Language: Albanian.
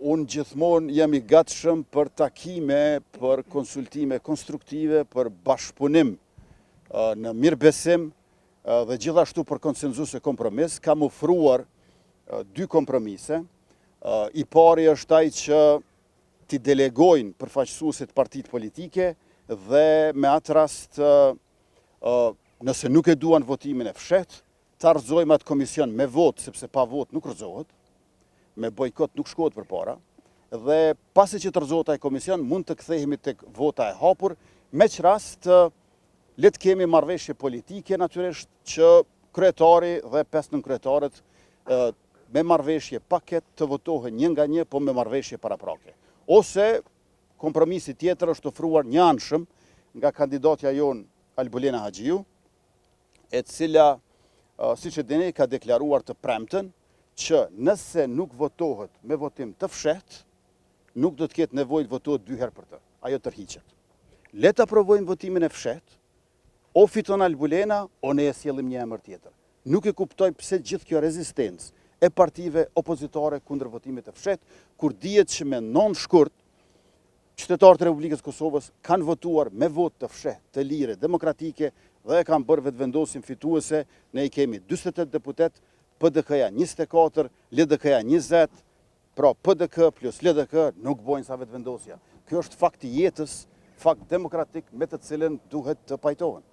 Unë gjithmonë jam I gatshëm për takime, për konsultime konstruktive, për bashkëpunim në mirëbesim dhe gjithashtu për konsenzus e kompromis. Kam ofruar 2 kompromise. I pari është ai që t'i delegojnë përfaqësuesit partit politike dhe me atë rast, nëse nuk e duan votimin e fshet, ta rrëzojmë atë komision me vot, sepse pa vot nuk rrëzohet, me bojkot nuk shkohet përpara, dhe pasi që të rrëzohet ai komision, mund të kthehemi tek vota e hapur, me që rast le të kemi marrëveshje politike natyrisht që kryetari dhe 5 nënkryetaret me marrëveshje paket të votohen një nga një, po me marrëveshje paraprake. Ose kompromisi tjetër është ofruar një anshëm nga kandidatja jon Albulena Haxhiu, e cila, siç e dini, ka deklaruar të premten që nëse nuk votohet me votim të fshehtë, nuk do të ketë nevojë të votohet 2 herë për të. Ajo tërhiqet. Le të aprovojmë votimin e fshehtë, o fiton Albulena, o ne e sjellim një emër tjetër. Nuk e kuptoj pse gjithë kjo rezistencë e partive opozitare kundër votimit të fshehtë, kur dihet që me 9 shkurt, qytetarët e Republikës Kosovës kanë votuar me votë të fshehtë, të lire, demokratike dhe kanë bërë vetëvendosin fituese. Ne I kemi 48 deputet, PDK-ja 24, LDK-ja 20, pra PDK plus LDK nuk bojnë sa vetëvendosja. Kjo është fakt I jetës, fakt demokratik me të cilën duhet të pajtohen.